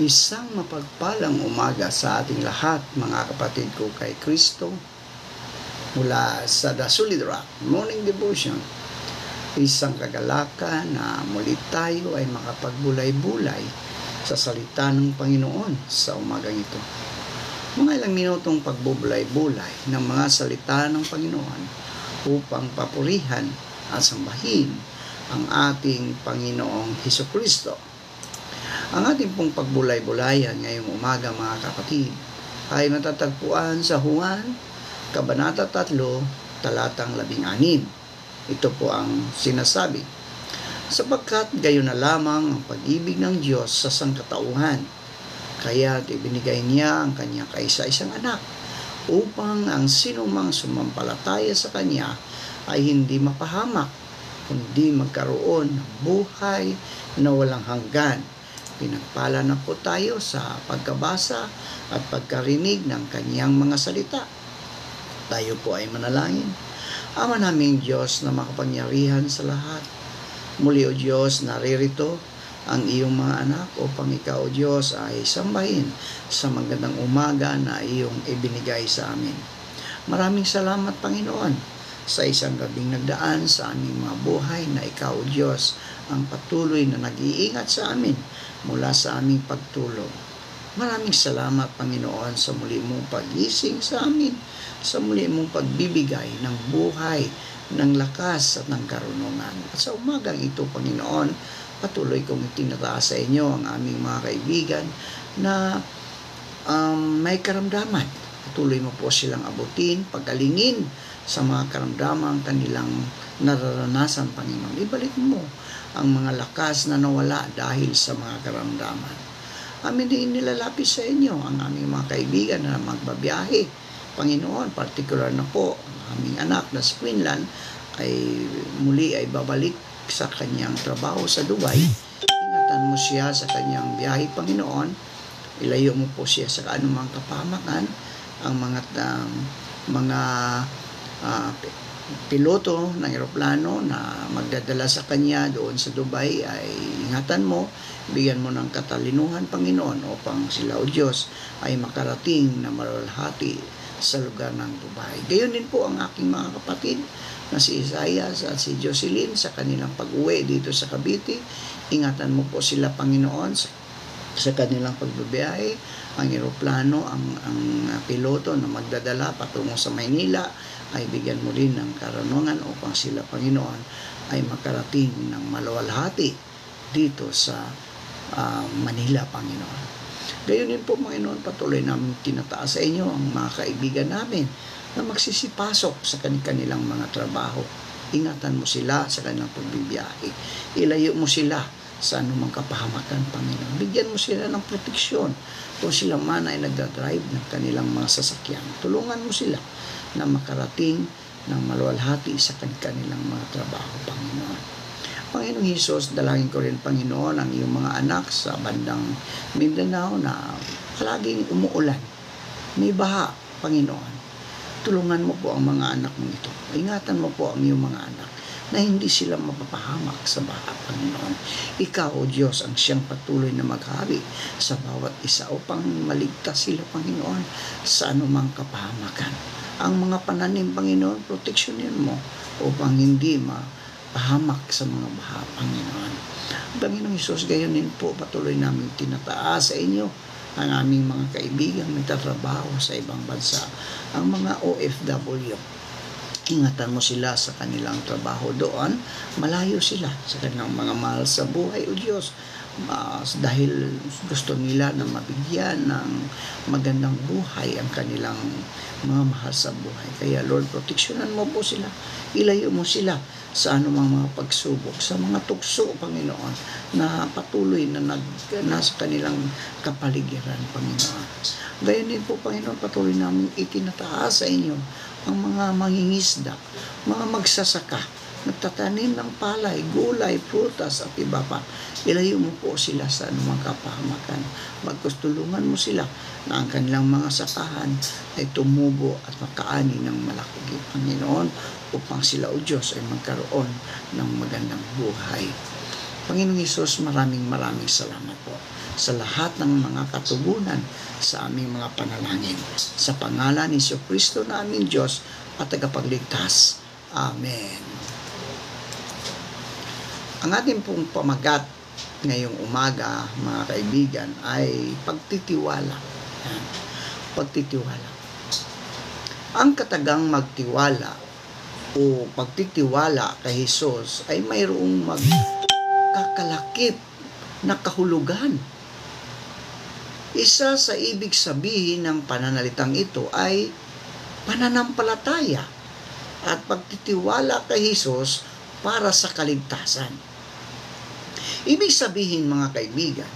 Isang mapagpalang umaga sa ating lahat, mga kapatid ko kay Kristo, mula sa The Solid Rock Morning Devotion. Isang kagalakan na muli tayo ay makapagbulay-bulay sa salita ng Panginoon sa umagang ito. Mga ilang minutong pagbubulay-bulay ng mga salita ng Panginoon upang papurihan at sambahin ang ating Panginoong Hesukristo. Ang ating pong pagbulay-bulayan ngayong umaga, mga kapatid, ay matatagpuan sa Juan, Kabanata 3, talatang 16. Ito po ang sinasabi, sapagkat gayon na lamang ang pag-ibig ng Diyos sa sangkatauhan, kaya't ibinigay niya ang kanyang kaisa-isang anak, upang ang sinumang sumampalataya sa kanya ay hindi mapahamak, kundi magkaroon ng buhay na walang hanggan. Pinagpala na po tayo sa pagkabasa at pagkarinig ng kanyang mga salita. Tayo po ay manalangin. Ama naming Diyos na makapangyarihan sa lahat, muli o Diyos, naririto ang iyong mga anak upang ikaw o Diyos ay sambahin sa magandang umaga na iyong ibinigay sa amin. Maraming salamat, Panginoon, sa isang gabing nagdaan sa aming mga buhay na ikaw o Diyos ang patuloy na nag-iingat sa amin mula sa aming pagtulog. Maraming salamat, Panginoon, sa muli mong pag-ising sa amin, sa muli mong pagbibigay ng buhay, ng lakas at ng karunungan. At sa umagang ito, Panginoon, patuloy kong itinataas sa inyo ang aming mga kaibigan na may karamdaman. Patuloy mo po silang abutin, pagalingin sa mga karamdaman kanilang nararanasan, Panginoon. Ibalik mo ang mga lakas na nawala dahil sa mga karamdaman. Amin din nilalapit sa inyo ang aming mga kaibigan na magbabiyahe. Panginoon, particular na po ang aming anak na si Quinlan ay muli ay babalik sa kanyang trabaho sa Dubai. Ingatan mo siya sa kanyang biyahe, Panginoon. Ilayo mo po siya sa anumang kapahamakan. Ang mga piloto ng eroplano na magdadala sa kanya doon sa Dubai ay ingatan mo, bigyan mo ng katalinuhan, Panginoon, upang sila o Diyos ay makarating na malalhati sa lugar ng Dubai. Gayon din po ang aking mga kapatid na si Isaias at si Jocelyn sa kanilang pag-uwi dito sa Cavite. Ingatan mo po sila, Panginoon, sa kanilang pagbabiyahe. Ang eroplano, ang piloto na magdadala patungo sa Maynila ay bigyan mo rin ng karunungan upang sila, Panginoon, ay makarating ng maluwalhati dito sa Manila, Panginoon. Gayon din po, Panginoon, patuloy namin tinataas sa inyo ang mga kaibigan namin na magsisipasok sa kanilang mga trabaho. Ingatan mo sila sa kanilang pagbibiyahe. Ilayo mo sila sa anumang kapahamakan, Panginoon. Bigyan mo sila ng proteksyon kung sila man ay nagdadrive ng kanilang mga sasakyan. Tulungan mo sila na makarating ng maluwalhati sa kanilang mga trabaho, Panginoon. Panginoong Hesus, dalangin ko rin, Panginoon, ang iyong mga anak sa bandang Mindanao na palaging umuulan. May baha, Panginoon. Tulungan mo po ang mga anak mo ito. Ingatan mo po ang iyong mga anak na hindi sila mapapahamak sa baha, Panginoon. Ikaw, O Diyos, ang siyang patuloy na maghari sa bawat isa upang maligtas sila, Panginoon, sa anumang kapahamakan. Ang mga pananim, Panginoon, proteksyonin mo upang hindi mapahamak sa mga baha, Panginoon. Panginoong Hesus, gayon din po patuloy namin tinataas sa inyo ang aming mga kaibigan nagtatrabaho sa ibang bansa, ang mga OFW. Ingatan mo sila sa kanilang trabaho doon. Malayo sila sa kanilang mga mahal sa buhay, O Diyos. Dahil gusto nila na mabigyan ng magandang buhay ang kanilang mga mahal sa buhay. Kaya Lord, proteksyonan mo po sila. Ilayo mo sila sa anumang mga pagsubok, sa mga tukso, Panginoon, na patuloy na nasa kanilang kapaligiran, Panginoon. Gayon din po, Panginoon, patuloy namin itinataas sa inyo ang mga mangingisda, mga magsasaka, nagtatanim ng palay, gulay, prutas at iba pa. Ilayo mo po sila sa anumang kapahamakan. Magkustulungan mo sila na ang kanilang mga sakahan ay tumubo at makaani ng malaki, Panginoon, upang sila, O Diyos, ay magkaroon ng magandang buhay. Panginoong Hesus, maraming salamat po sa lahat ng mga katugunan sa aming mga panalangin. Sa pangalan ni Jesucristo na aming Diyos at tagapagligtas. Amen. Ang ating pong pamagat ngayong umaga, mga kaibigan, ay pagtitiwala. Pagtitiwala. Ang katagang magtiwala o pagtitiwala kay Jesus ay mayroong magkakalakip na kahulugan. Isa sa ibig sabihin ng pananalitang ito ay pananampalataya at pagtitiwala kay Jesus para sa kaligtasan. Ibig sabihin, mga kaibigan,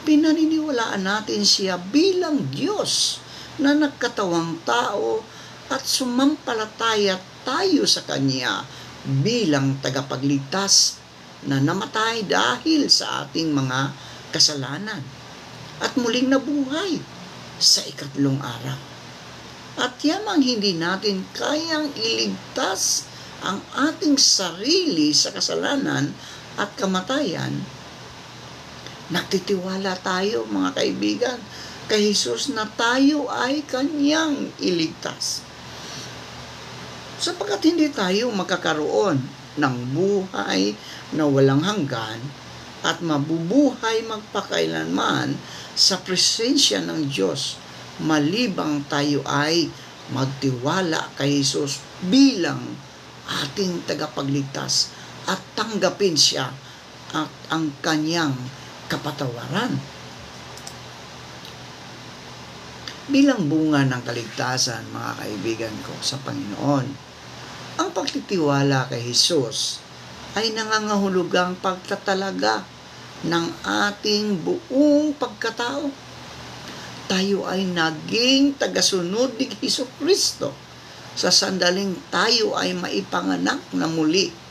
pinaniniwalaan natin siya bilang Diyos na nagkatawang tao at sumampalataya tayo sa Kanya bilang tagapagligtas na namatay dahil sa ating mga kasalanan at muling nabuhay sa ikatlong araw. At yamang hindi natin kayang iligtas ang ating sarili sa kasalanan at kamatayan, nagtitiwala tayo, mga kaibigan, kay Jesus na tayo ay Kanyang iligtas. Sapagkat hindi tayo makakaroon ng buhay na walang hanggan at mabubuhay magpakailanman sa presensya ng Diyos, malibang tayo ay magtiwala kay Jesus bilang ating tagapagligtas at tanggapin siya at ang Kanyang kapatawaran. Bilang bunga ng kaligtasan, mga kaibigan ko sa Panginoon, ang pagtitiwala kay Jesus ay nangangahulugang pagtatalaga ng ating buong pagkatao. Tayo ay naging tagasunod ni Jesucristo sa sandaling tayo ay maipanganak na muli.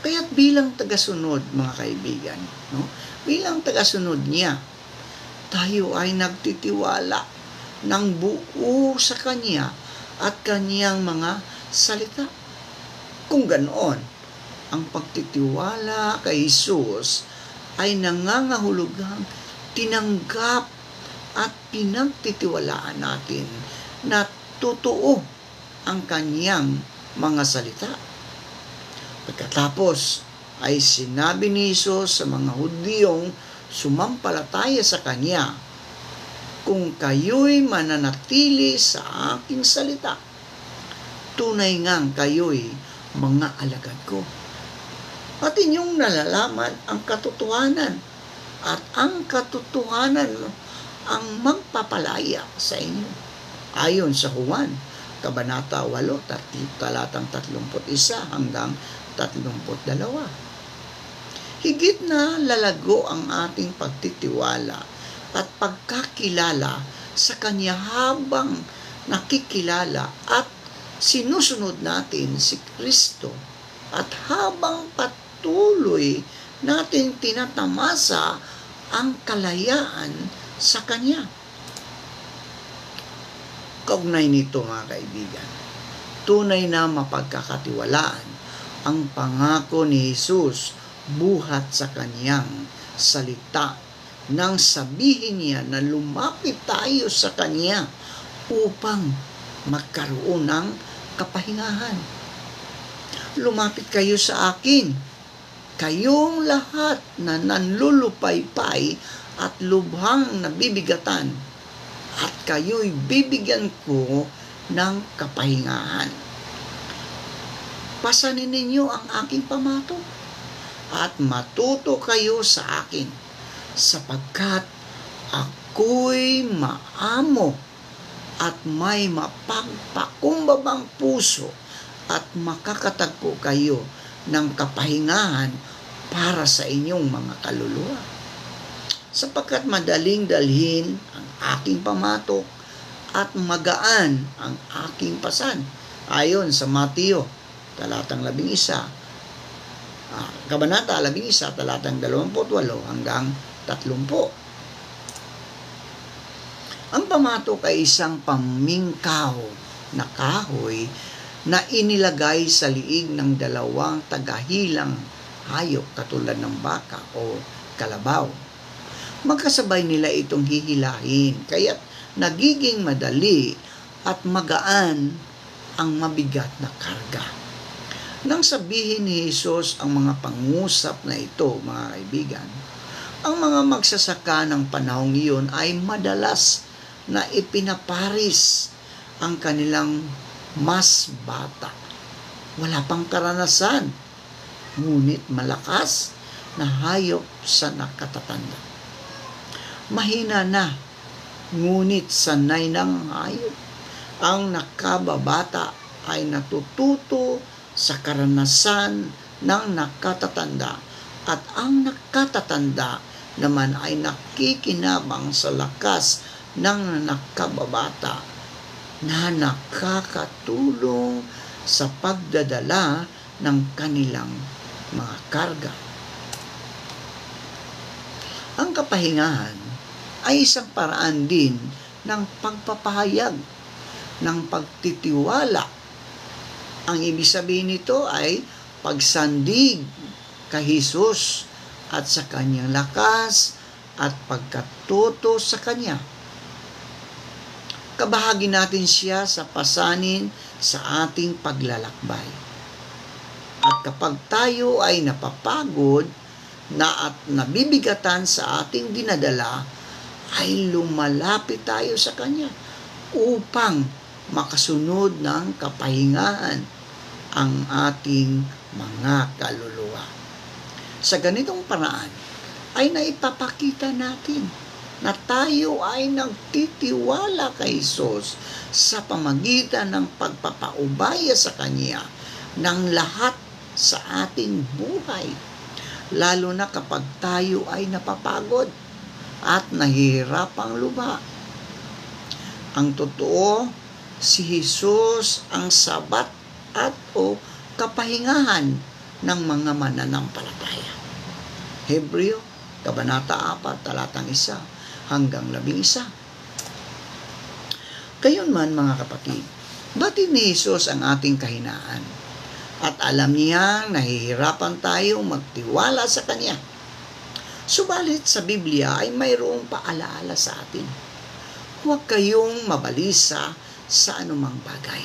Kaya't bilang tagasunod, mga kaibigan, bilang tagasunod niya, tayo ay nagtitiwala ng buo sa Kanya at Kanyang mga salita. Kung ganoon, ang pagtitiwala kay Jesus ay nangangahulugang tinanggap at pinagtitiwalaan natin na totoo ang Kanyang mga salita. Pagkatapos ay sinabi ni Jesus sa mga Hudiyong sumampalataya sa Kanya, kung kayo'y mananatili sa aking salita, tunay ngang kayo'y mga alagad ko. At inyong nalalaman ang katotohanan, at ang katotohanan ang magpapalaya sa inyo. Ayon sa Juan, Kabanata 8, talatang 31 hanggang 32. Higit na lalago ang ating pagtitiwala at pagkakilala sa Kanya habang nakikilala at sinusunod natin si Kristo at habang patuloy natin tinatamasa ang kalayaan sa Kanya. Kaugnay nito, mga kaibigan, tunay na mapagkakatiwalaan ang pangako ni Jesus buhat sa Kanyang salita nang sabihin niya na lumapit tayo sa Kanya upang magkaroon ng kapahingahan. Lumapit kayo sa akin, kayong lahat na nanlulupaypay at lubhang nabibigatan, at kayo'y bibigyan ko ng kapahingahan. Pasanin ninyo ang aking pamato at matuto kayo sa akin, sapagkat ako'y maamo at may mapagpakumbabang puso at makakatagpo kayo ng kapahingahan para sa inyong mga kaluluwa. Sapagkat madaling dalhin ang aking pamatok at magaan ang aking pasan. Ayon sa Mateo, talatang 11, Kabanata 11, talatang 28 hanggang 30. Ang pamatok ay isang pamingkaw na kahoy na inilagay sa liig ng dalawang tagahilang hayop katulad ng baka o kalabaw. Magkasabay nila itong hihilahin, kaya't nagiging madali at magaan ang mabigat na karga. Nang sabihin ni Jesus ang mga pangusap na ito, mga kaibigan, ang mga magsasaka ng panahong iyon ay madalas na ipinaparis ang kanilang mas bata. Wala pang karanasan, ngunit malakas na hayop sa nakatatanda. Mahina na, ngunit sanay ng hayop. Ang nakababata ay natututo sa karanasan ng nakatatanda at ang nakatatanda naman ay nakikinabang sa lakas ng nakababata na nakakatulong sa pagdadala ng kanilang mga karga. Ang kapahingahan ay isang paraan din ng pagpapahayag ng pagtitiwala. Ang ibig sabihin nito ay pagsandig kay Jesus at sa kanyang lakas at pagkatuto sa kanya. Kabahagi natin siya sa pasanin sa ating paglalakbay. At kapag tayo ay napapagod na at nabibigatan sa ating dinadala, ay lumalapit tayo sa kanya upang makasunod ng kapahingahan ang ating mga kaluluwa. Sa ganitong paraan ay naipapakita natin na tayo ay nagtitiwala kay Jesus sa pamagitan ng pagpapaubaya sa Kanya ng lahat sa ating buhay. Lalo na kapag tayo ay napapagod at nahihirapang luma. Ang totoo, si Jesus ang sabat at o kapahingahan ng mga mananampalataya. Hebreo, Kabanata 4, talatang 1 hanggang 11. Gayunman mga kapatid, batid ni Jesus ang ating kahinaan at alam niyang nahihirapan tayong magtiwala sa Kanya. Subalit sa Biblia ay mayroong paalaala sa atin. Huwag kayong mabalisa sa anumang bagay,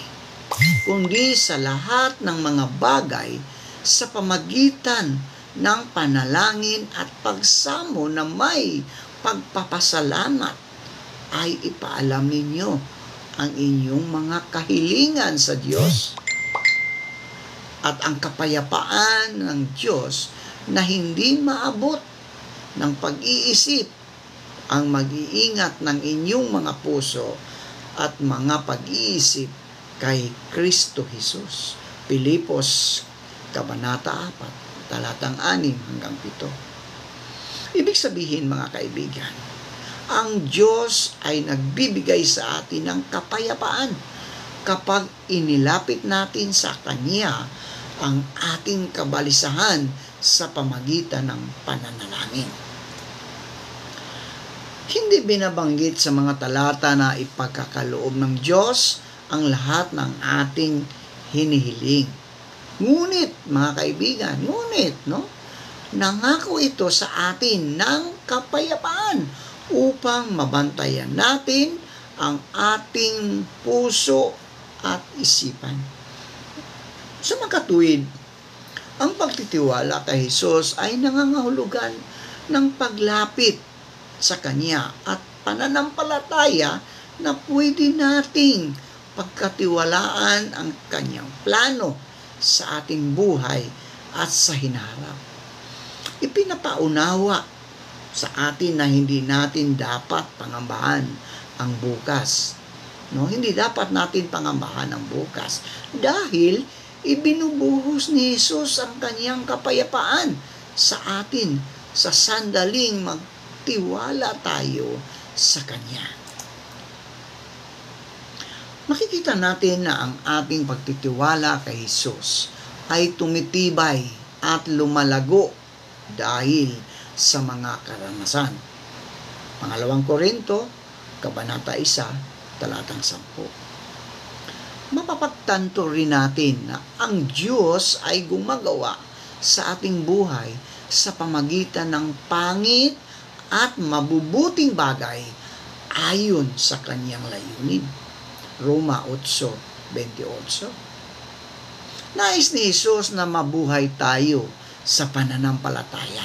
kundi sa lahat ng mga bagay sa pamagitan ng panalangin at pagsamo na may pagpapasalamat ay ipaalam ninyo ang inyong mga kahilingan sa Diyos. At ang kapayapaan ng Diyos na hindi maabot ng pag-iisip ang mag-iingat ng inyong mga puso at mga pag-iisip kay Kristo Jesus. Pilipos, Kabanata 4, talatang 6 hanggang 7. Ibig sabihin mga kaibigan, ang Diyos ay nagbibigay sa atin ng kapayapaan kapag inilapit natin sa Kanya ang ating kabalisahan sa pamagitan ng pananalangin. Hindi binabanggit sa mga talata na ipagkakaloob ng Diyos ang lahat ng ating hinihiling. Ngunit, mga kaibigan, nangako ito sa atin ng kapayapaan upang mabantayan natin ang ating puso at isipan. Sa makatuwid, ang pagtitiwala kay Jesus ay nangangahulugan ng paglapit sa Kanya at pananampalataya na pwede nating pagkatiwalaan ang Kanyang plano sa ating buhay at sa hinaharap. Ipinapaunawa sa atin na hindi natin dapat pangambahan ang bukas. Hindi dapat natin pangambahan ang bukas dahil ibinubuhos ni Jesus ang Kanyang kapayapaan sa atin sa sandaling magtiwala tayo sa Kanya. Makikita natin na ang ating pagtitiwala kay Jesus ay tumitibay at lumalago dahil sa mga karanasan. Pangalawang Korinto, Kabanata 1, talatang 10. Mapapagtanto rin natin na ang Diyos ay gumagawa sa ating buhay sa pamagitan ng pangit at mabubuting bagay ayon sa kanyang layunin. Roma 8:28. Nais ni Jesus na mabuhay tayo sa pananampalataya.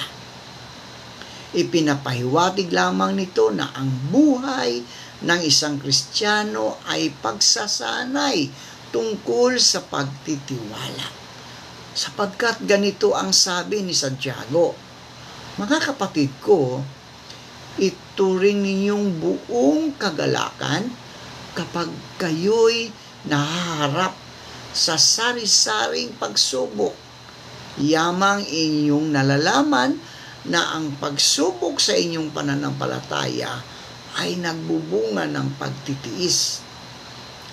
Ipinapahiwatig lamang nito na ang buhay ng isang Kristiyano ay pagsasanay tungkol sa pagtitiwala. Sapagkat ganito ang sabi ni Santiago, mga kapatid ko, ituring ninyong buong kagalakan kapag kayo'y nahaharap sa sari-saring pagsubok. Yamang inyong nalalaman na ang pagsubok sa inyong pananampalataya ay nagbubunga ng pagtitiis.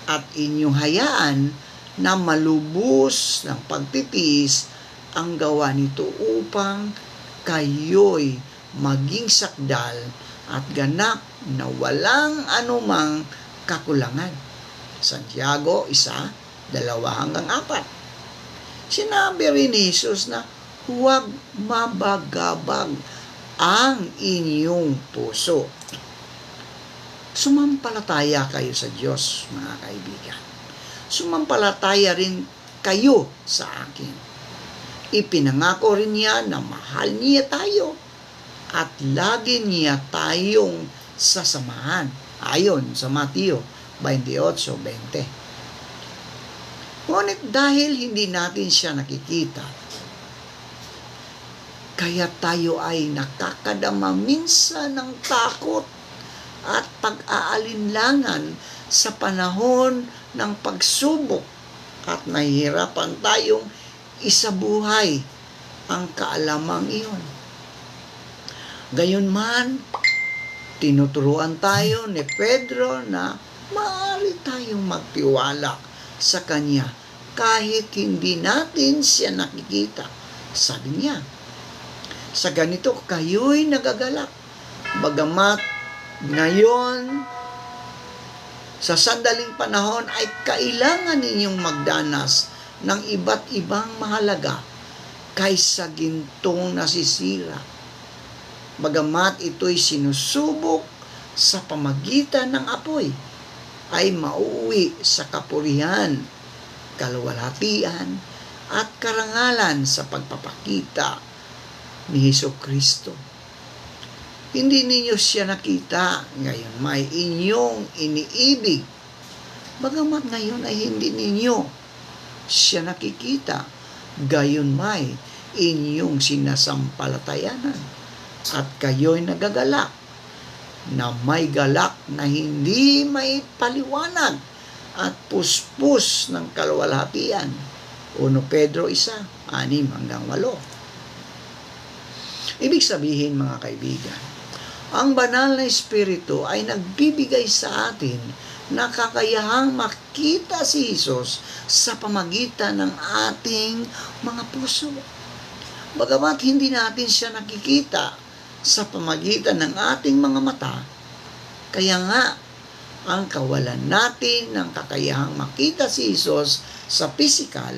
At inyong hayaan na malubos ng pagtitiis ang gawa nito upang kayo'y maging sakdal at ganap na walang anumang kakulangan. Santiago 1:2-4. Sinabi rin ni Jesus na huwag mabagabag ang inyong puso. Sumampalataya kayo sa Diyos, mga kaibigan. Sumampalataya rin kayo sa akin. Ipinangako rin niya na mahal niya tayo at lagi niya tayong sasamahan, ayon sa Mateo 28:20. Ngunit dahil hindi natin siya nakikita, kaya tayo ay nakakadama minsan ng takot at pag-aalinlangan sa panahon ng pagsubok at nahihirapan tayong isabuhay ang kaalamang iyon. Gayunman, tinuturuan tayo ni Pedro na maaari tayong magtiwala sa Kanya kahit hindi natin siya nakikita. Sabi niya, sa ganito kayo'y nagagalak, bagamat ngayon, sa sandaling panahon ay kailangan ninyong magdanas ng iba't ibang mahalaga kaysa gintong nasisira. Bagamat ito'y sinusubok sa pamagitan ng apoy, ay mauuwi sa kapurihan, kaluwalhatian, at karangalan sa pagpapakita ni Hesukristo. Hindi ninyo siya nakita, ngayon may inyong iniibig. Bagamat ngayon ay hindi ninyo siya nakikita, gayon may inyong sinasampalatayanan. At kayo'y nagagalak, na may galak na hindi may paliwanag at puspos ng kaluwalhatian. 1 Pedro 1:6-8. Ibig sabihin, mga kaibigan, ang banal na Espiritu ay nagbibigay sa atin na kakayahang makita si Jesus sa pamagitan ng ating mga puso. Bagamat hindi natin siya nakikita sa pamagitan ng ating mga mata, kaya nga ang kawalan natin ng kakayahang makita si Jesus sa pisikal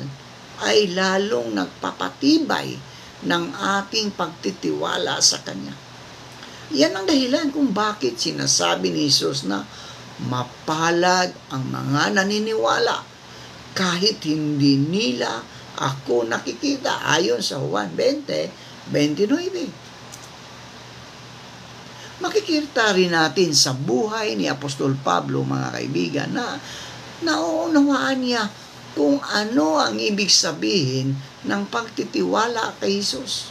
ay lalong nagpapatibay ng ating pagtitiwala sa Kanya. Yan ang dahilan kung bakit sinasabi ni Jesus na mapalad ang mga naniniwala kahit hindi nila ako nakikita, ayon sa Juan 20:29. Makikita rin natin sa buhay ni Apostol Pablo, mga kaibigan, na nauunawaan niya kung ano ang ibig sabihin ng pagtitiwala kay Jesus.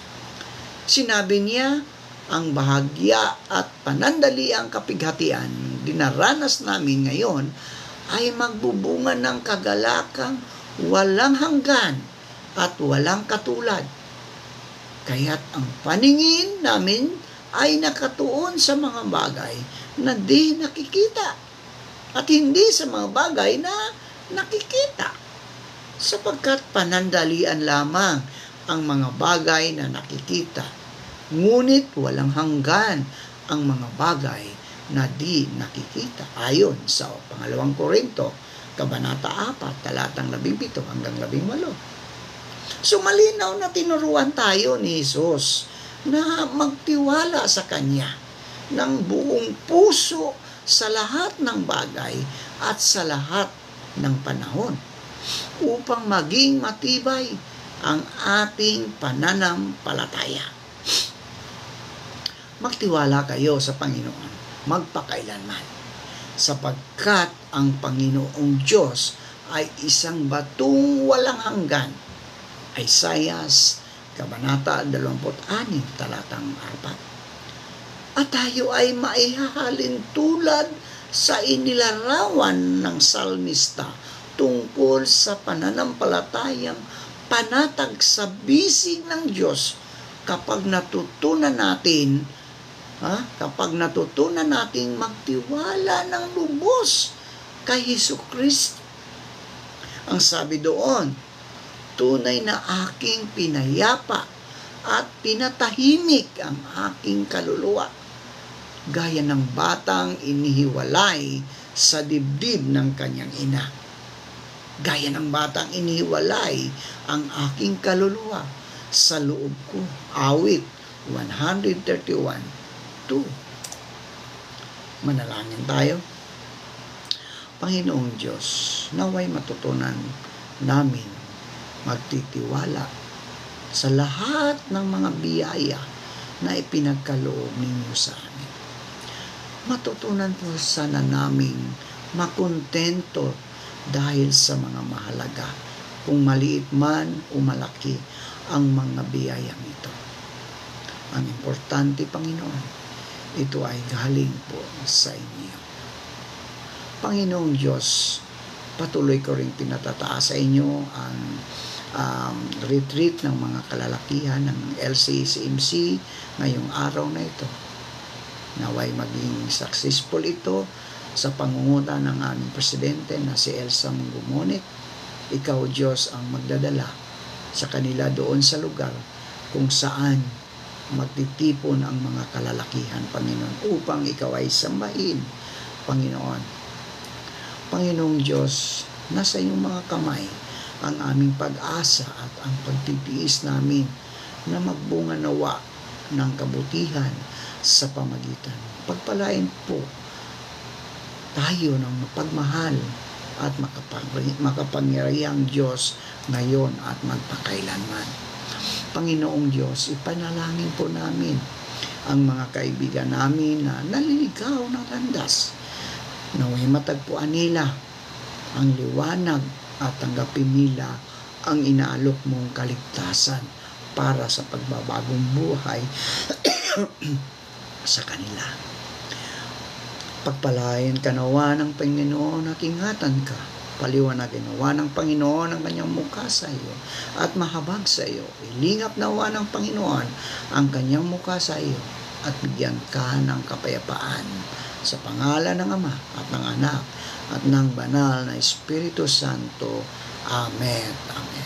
Sinabi niya, ang bahagya at panandaliang kapighatian dinaranas namin ngayon ay magbubunga ng kagalakang walang hanggan at walang katulad. Kaya't ang paningin namin ay nakatuon sa mga bagay na di nakikita at hindi sa mga bagay na nakikita, sapagkat panandalian lamang ang mga bagay na nakikita, ngunit walang hanggan ang mga bagay na di nakikita, ayon sa 2 Korinto, Kabanata 4, talatang 17-18. So malinaw na tinuruan tayo ni Jesus na magtiwala sa Kanya ng buong puso sa lahat ng bagay at sa lahat ng panahon upang maging matibay ang ating pananampalataya. Magtiwala kayo sa Panginoon magpakailanman, sapagkat ang Panginoong Diyos ay isang batong walang hanggan. Isaiah Kabanata 26, talatang 4. At tayo ay maihahalin tulad sa inilarawan ng salmista tungkol sa pananampalatayang panatag sa bisig ng Diyos kapag natutunan natin magtiwala ng lubos kay Jesucristo. Ang sabi doon, tunay na aking pinayapa at pinatahimik ang aking kaluluwa, gaya ng batang inihiwalay sa dibdib ng kanyang ina. Gaya ng batang inihiwalay ang aking kaluluwa sa loob ko. Awit 131:2. Manalangin tayo. Panginoong Diyos, naway matutunan namin magtitiwala sa lahat ng mga biyaya na ipinagkaloob ninyo sa amin. Matutunan po sana naming makontento dahil sa mga mahalaga, kung maliit man o malaki ang mga biyayang ito. Ang importante, Panginoon, ito ay galing po sa inyo. Panginoong Diyos, patuloy ko rin pinatataas sa inyo ang retreat ng mga kalalakihan ng LCCMC ngayong araw na ito. Naway maging successful ito sa pangunguna ng aming presidente na si Elsa Munggumonit. Ikaw, Diyos, ang magdadala sa kanila doon sa lugar kung saan magtitipon ang mga kalalakihan, Panginoon, upang ikaw ay sambahin, Panginoon. Panginoong Diyos, nasa iyong mga kamay ang aming pag-asa at ang pagtitiis namin na magbunga nawa ng kabutihan sa pamagitan. Pagpalain po tayo ng mapagmahal at makapangyarihang Diyos ngayon at magpakailanman. Panginoong Diyos, ipanalangin po namin ang mga kaibigan namin na naliligaw ng landas. Naway matagpuan nila ang liwanag at tanggapin nila ang inaalok mong kaligtasan para sa pagbabagong buhay sa kanila. Pagpalain ka nawa ng Panginoon at ingatan ka. Paliwanagin nawa ng Panginoon ang kanyang mukha sa iyo at mahabag sa iyo. Ilingap nawa ng Panginoon ang kanyang mukha sa iyo at bigyan ka ng kapayapaan sa pangalan ng Ama at ng Anak at ng Banal na Espiritu Santo. Amen. Amen.